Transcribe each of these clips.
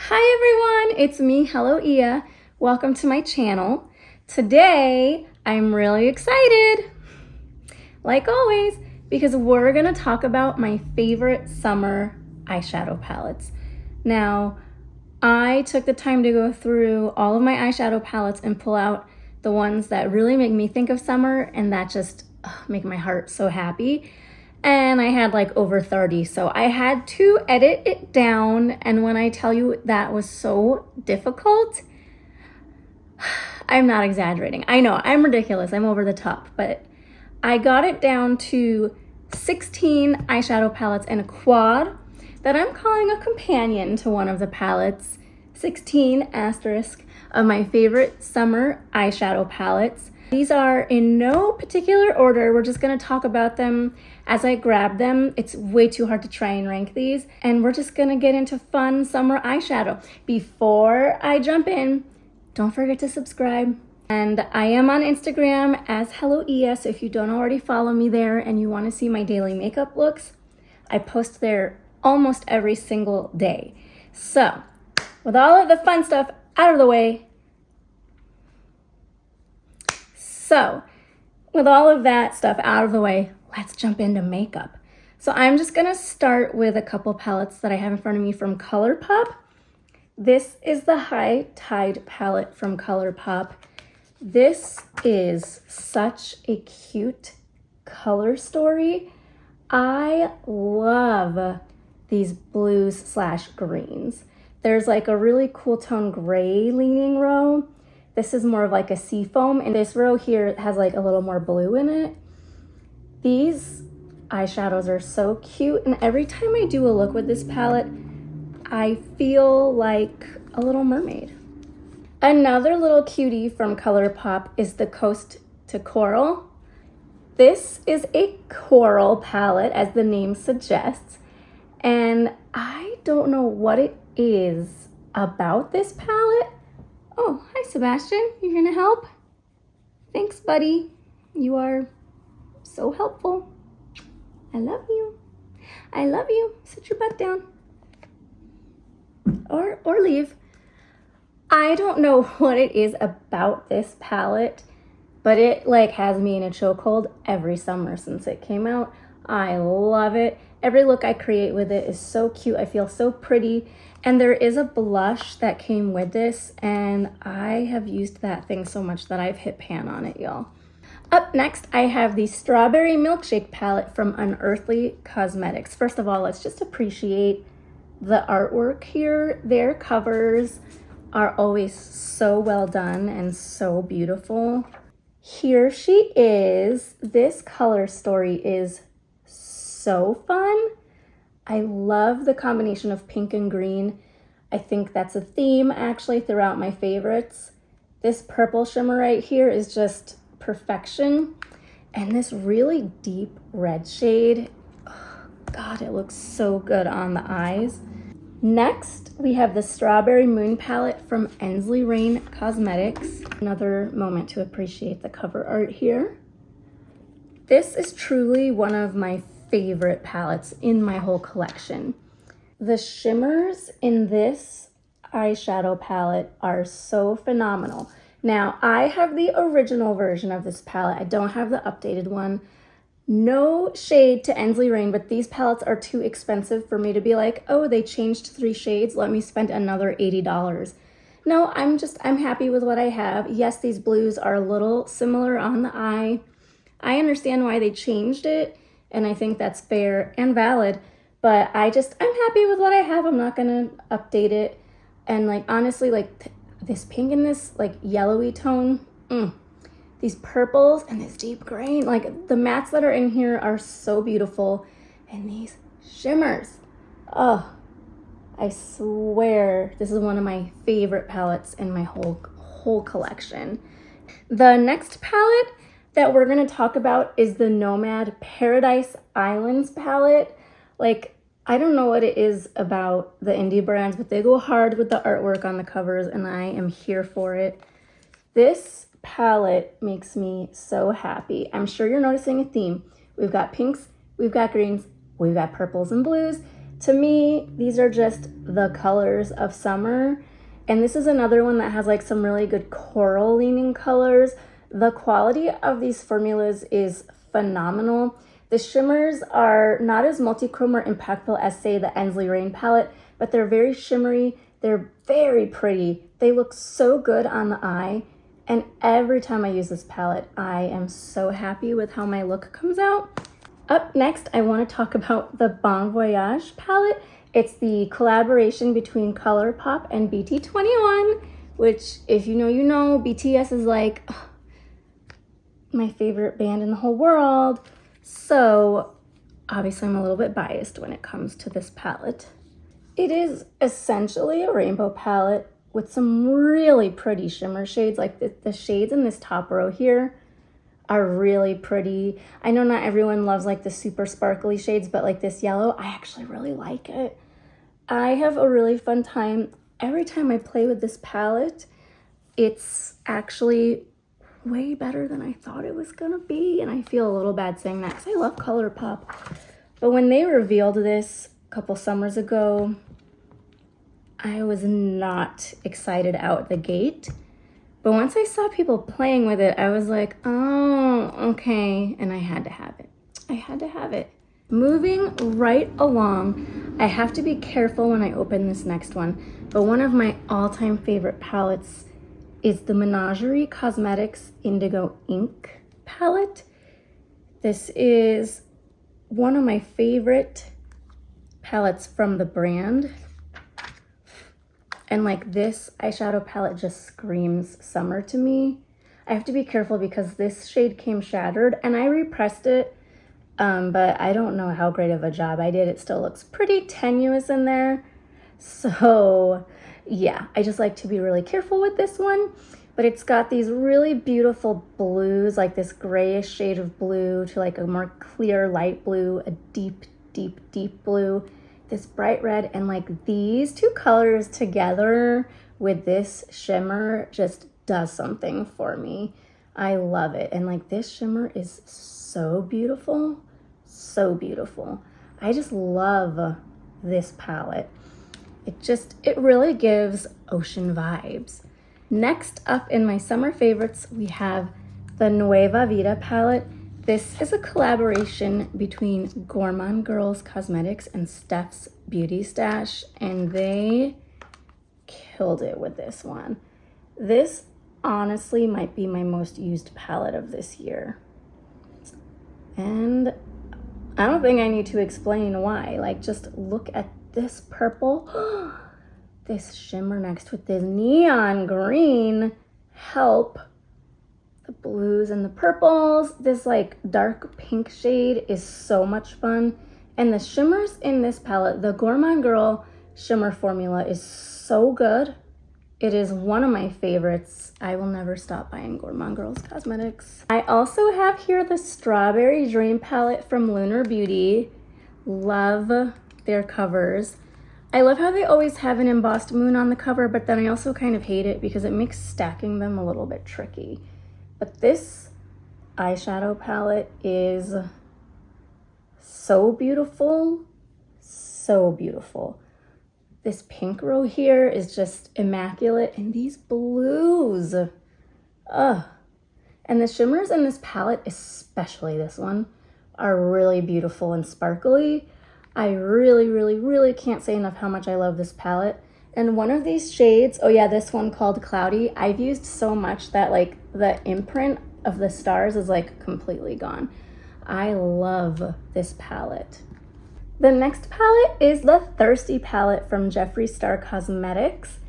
Hi everyone, it's me, Hello Ia. Welcome to my channel. Today, I'm really excited, like always, because we're gonna talk about my favorite summer eyeshadow palettes. Now, I took the time to go through all of my eyeshadow palettes and pull out the ones that really make me think of summer and that just make my heart so happy. And I had like over 30, so I had to edit it down. And when I tell you that was so difficult, I'm not exaggerating. I know, I'm ridiculous, I'm over the top, but I got it down to 16 eyeshadow palettes and a quad that I'm calling a companion to one of the palettes, 16 asterisk of my favorite summer eyeshadow palettes. These are in no particular order. We're just gonna talk about them as I grab them. It's way too hard to try and rank these. And we're just gonna get into fun summer eyeshadow. Before I jump in, don't forget to subscribe. And I am on Instagram as Hello Ia, so if you don't already follow me there and you wanna see my daily makeup looks, I post there almost every single day. So, with all of the fun stuff out of the way, let's jump into makeup. So I'm just gonna start with a couple palettes that I have in front of me from ColourPop. This is the High Tide palette from ColourPop. This is such a cute color story. I love these blues slash greens. There's like a really cool tone gray leaning row. This is more of like a seafoam, and this row here has like a little more blue in it. These eyeshadows are so cute, and every time I do a look with this palette, I feel like a little mermaid. Another little cutie from ColourPop is the Coast to Coral. This is a coral palette, as the name suggests, and I don't know what it is about this palette. Oh, hi Sebastian, you're gonna help? Thanks, buddy. You are so helpful. I love you. I love you. Sit your butt down. Or leave. I don't know what it is about this palette, but it like has me in a chokehold every summer since it came out. I love it. Every look I create with it is so cute. I feel so pretty. And there is a blush that came with this, and I have used that thing so much that I've hit pan on it, y'all. Up next, I have the Strawberry Milkshake palette from Unearthly Cosmetics. First of all, let's just appreciate the artwork here. Their covers are always so well done and so beautiful. Here she is. This color story is so fun. I love the combination of pink and green. I think that's a theme actually throughout my favorites. This purple shimmer right here is just perfection. And this really deep red shade, oh God, it looks so good on the eyes. Next, we have the Strawberry Moon palette from Ensley Rain Cosmetics. Another moment to appreciate the cover art here. This is truly one of my favorite palettes in my whole collection. The shimmers in this eyeshadow palette are so phenomenal. Now, I have the original version of this palette. I don't have the updated one. No shade to Ensley Rain, but these palettes are too expensive for me to be like, oh, they changed 3 shades, let me spend another $80. No, I'm happy with what I have. Yes, these blues are a little similar on the eye. I understand why they changed it, and I think that's fair and valid, but I'm happy with what I have. I'm not gonna update it. And like, honestly, like this pink and this like yellowy tone, these purples and this deep green, like the mattes that are in here are so beautiful. And these shimmers, oh, I swear this is one of my favorite palettes in my whole collection. The next palette that we're gonna talk about is the Nomad Paradise Islands palette. Like, I don't know what it is about the indie brands, but they go hard with the artwork on the covers, and I am here for it. This palette makes me so happy. I'm sure you're noticing a theme. We've got pinks, we've got greens, we've got purples and blues, To me, these are just the colors of summer. And this is another one that has like some really good coral leaning colors. The quality of these formulas is phenomenal. The shimmers are not as multi-chrome or impactful as, say, the Ensley Rain palette, but they're very shimmery. They're very pretty. They look so good on the eye. And every time I use this palette, I am so happy with how my look comes out. Up next, I want to talk about the Bon Voyage palette. It's the collaboration between ColourPop and BT21, which, if you know, you know. BTS is like my favorite band in the whole world. So obviously I'm a little bit biased when it comes to this palette. It is essentially a rainbow palette with some really pretty shimmer shades. Like the shades in this top row here are really pretty. I know not everyone loves like the super sparkly shades, but like this yellow, I actually really like it. I have a really fun time every time I play with this palette. It's actually way better than I thought it was gonna be, and I feel a little bad saying that because I love ColourPop. But when they revealed this a couple summers ago, I was not excited out the gate. But once I saw people playing with it, I was like, oh, okay. And I had to have it. I had to have it. Moving right along, I have to be careful when I open this next one. But one of my all-time favorite palettes is the Menagerie Cosmetics Indigo Ink palette. This is one of my favorite palettes from the brand. And like this eyeshadow palette just screams summer to me. I have to be careful because this shade came shattered and I repressed it, but I don't know how great of a job I did. It still looks pretty tenuous in there. So yeah, I just like to be really careful with this one. But it's got these really beautiful blues, like this grayish shade of blue to like a more clear light blue, a deep, deep, deep blue, this bright red, and like these two colors together with this shimmer just does something for me. I love it. And like this shimmer is so beautiful, so beautiful. I just love this palette. It really gives ocean vibes. Next up in my summer favorites, we have the Nueva Vida palette. This is a collaboration between Gourmand Girls Cosmetics and Steph's Beauty Stash, and they killed it with this one. This honestly might be my most used palette of this year. And I don't think I need to explain why. Like, just look at this purple. This shimmer next with this neon green. Help. The blues and the purples. This like dark pink shade is so much fun. And the shimmers in this palette, the Gourmand Girl shimmer formula is so good. It is one of my favorites. I will never stop buying Gourmand Girls Cosmetics. I also have here the Strawberry Dream palette from Lunar Beauty. Love their covers. I love how they always have an embossed moon on the cover, but then I also kind of hate it because it makes stacking them a little bit tricky. But this eyeshadow palette is so beautiful, so beautiful. This pink row here is just immaculate, and these blues, ugh. And the shimmers in this palette, especially this one, are really beautiful and sparkly. I really, really, really can't say enough how much I love this palette. And one of these shades, oh yeah, this one called Cloudy, I've used so much that like the imprint of the stars is like completely gone. I love this palette. The next palette is the Thirsty palette from Jeffree Star Cosmetics.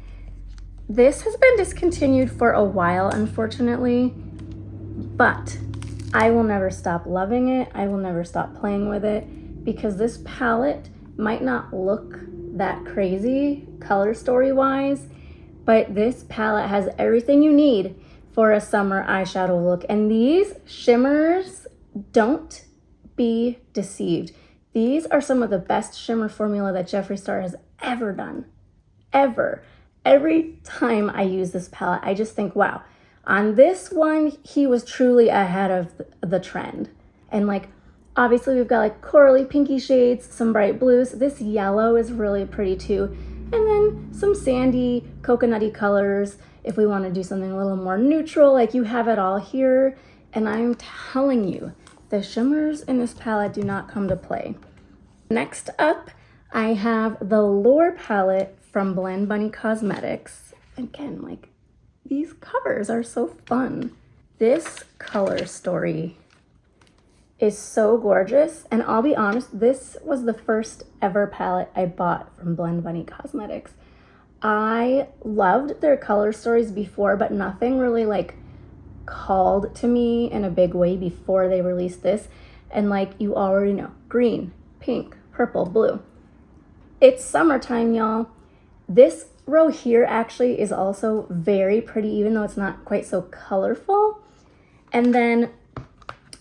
This has been discontinued for a while, unfortunately, but I will never stop loving it. I will never stop playing with it because this palette might not look that crazy color story wise, but this palette has everything you need for a summer eyeshadow look. And these shimmers, don't be deceived. These are some of the best shimmer formula that Jeffree Star has ever done, ever. Every time I use this palette, I just think, wow, on this one, he was truly ahead of the trend. And like, Obviously, we've got like corally pinky shades, some bright blues. This yellow is really pretty too. And then some sandy, coconutty colors if we want to do something a little more neutral, like you have it all here. And I'm telling you, the shimmers in this palette do not come to play. Next up, I have the Lure palette from Blend Bunny Cosmetics. Again, like, these covers are so fun. This color story is so gorgeous, and I'll be honest, this was the first ever palette I bought from Blend Bunny Cosmetics. I loved their color stories before, but nothing really like called to me in a big way before they released this. And like you already know, green, pink, purple, blue. It's summertime, y'all. This row here actually is also very pretty, even though it's not quite so colorful. And then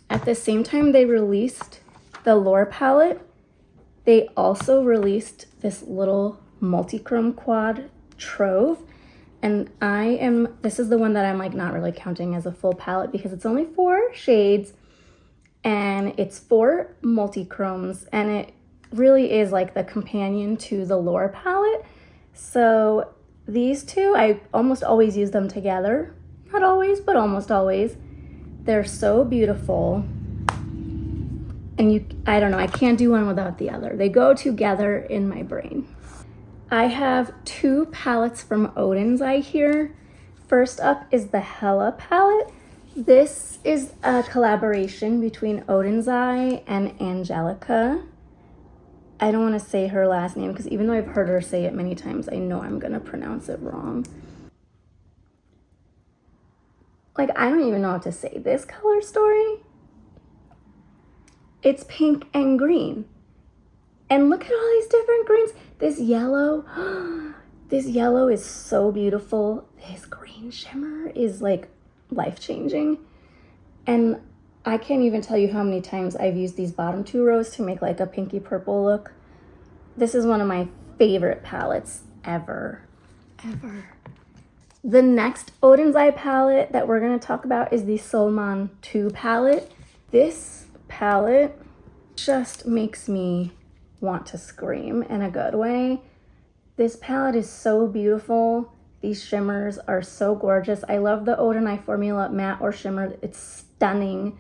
at the same time they released the Lure palette, they also released this little multi-chrome quad trove. And this is the one that I'm like not really counting as a full palette because it's only 4 shades and it's 4 multi-chromes, and it really is like the companion to the Lure palette. So these two, I almost always use them together. Not always, but almost always. They're so beautiful. And I don't know, I can't do one without the other. They go together in my brain. I have 2 palettes from Odin's Eye here. First up is the Hella palette. This is a collaboration between Odin's Eye and Angelica. I don't want to say her last name because even though I've heard her say it many times, I know I'm going to pronounce it wrong. Like, I don't even know what to say. This color story, it's pink and green. And look at all these different greens. This yellow is so beautiful. This green shimmer is like life-changing. And I can't even tell you how many times I've used these bottom 2 rows to make like a pinky purple look. This is one of my favorite palettes ever. The next Odin's Eye palette that we're going to talk about is the Solman 2 palette. This palette just makes me want to scream in a good way. This palette is so beautiful. These shimmers are so gorgeous. I love the Odin Eye formula matte or shimmer. It's stunning.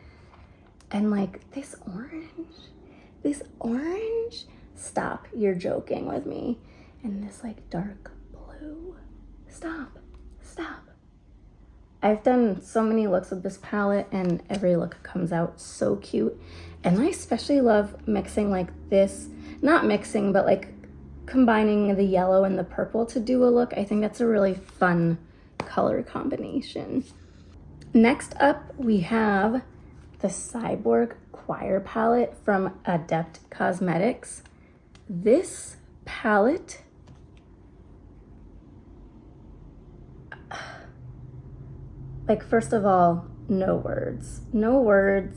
And like this orange, stop, you're joking with me. And this like dark blue, stop. I've done so many looks with this palette and every look comes out so cute. And I especially love mixing like this, not mixing, but like combining the yellow and the purple to do a look. I think that's a really fun color combination. Next up, we have the Cyborg Choir palette from Adept Cosmetics. This palette, like, first of all, no words. I'm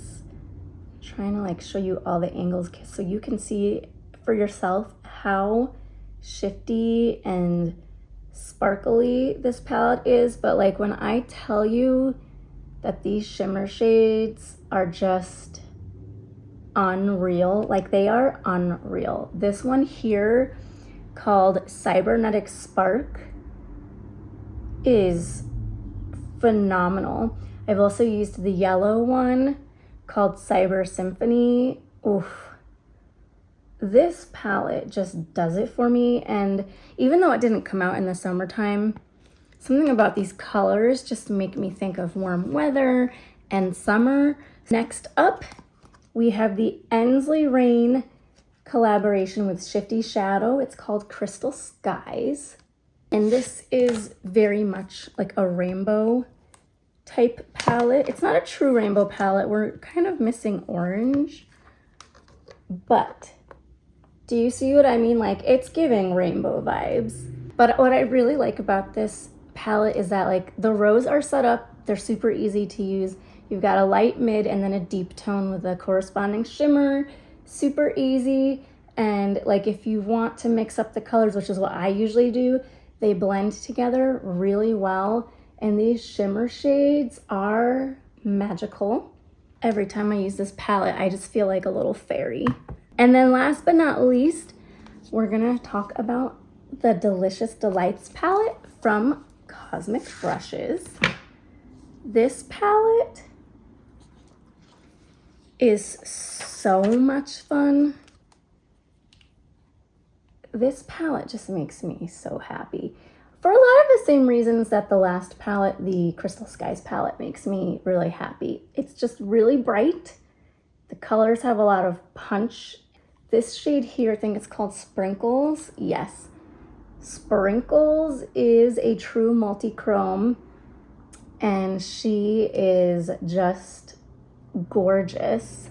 trying to like show you all the angles so you can see for yourself how shifty and sparkly this palette is. But like when I tell you that these shimmer shades are just unreal, like they are unreal. This one here called Cybernetic Spark is phenomenal. I've also used the yellow one called Cyber Symphony. Oof. This palette just does it for me. And even though it didn't come out in the summertime, something about these colors just make me think of warm weather and summer. Next up, we have the Ensley Rain collaboration with Shifty Shadow. It's called Crystal Skies. And this is very much like a rainbow type palette. It's not a true rainbow palette. We're kind of missing orange. But do you see what I mean? Like, it's giving rainbow vibes. But what I really like about this palette is that like the rows are set up. They're super easy to use. You've got a light, mid, and then a deep tone with a corresponding shimmer. Super easy. And like if you want to mix up the colors, which is what I usually do, they blend together really well. And these shimmer shades are magical. Every time I use this palette, I just feel like a little fairy. And then last but not least, we're gonna talk about the Delicious Delights palette from Cosmic Brushes. This palette is so much fun. This palette just makes me so happy. For a lot of the same reasons that the last palette, the Crystal Skies palette, makes me really happy. It's just really bright. The colors have a lot of punch. This shade here, I think it's called Sprinkles. Yes. Sprinkles is a true multi-chrome, and she is just gorgeous.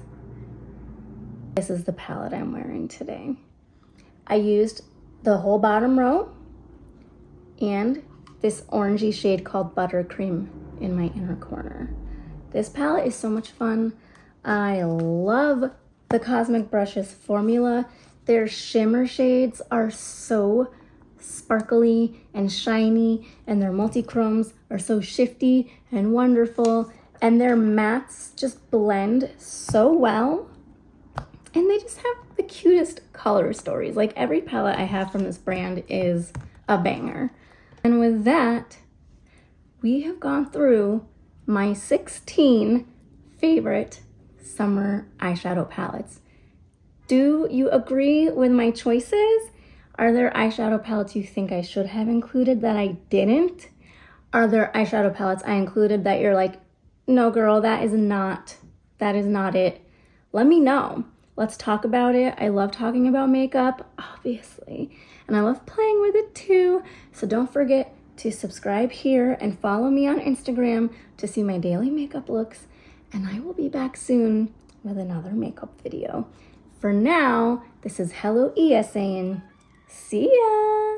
This is the palette I'm wearing today. I used the whole bottom row and this orangey shade called Buttercream in my inner corner. This palette is so much fun. I love the Cosmic Brushes formula. Their shimmer shades are so sparkly and shiny, and their multi-chromes are so shifty and wonderful, and their mattes just blend so well, and they just have the cutest color stories. Like, every palette I have from this brand is a banger. And with that, we have gone through my 16 favorite summer eyeshadow palettes. Do you agree with my choices? Are there eyeshadow palettes you think I should have included that I didn't? Are there eyeshadow palettes I included that you're like, no girl, that is not it? Let me know. Let's talk about it. I love talking about makeup, obviously, and I love playing with it too. So don't forget to subscribe here and follow me on Instagram to see my daily makeup looks, and I will be back soon with another makeup video. For now, this is Hello Iya saying, see ya!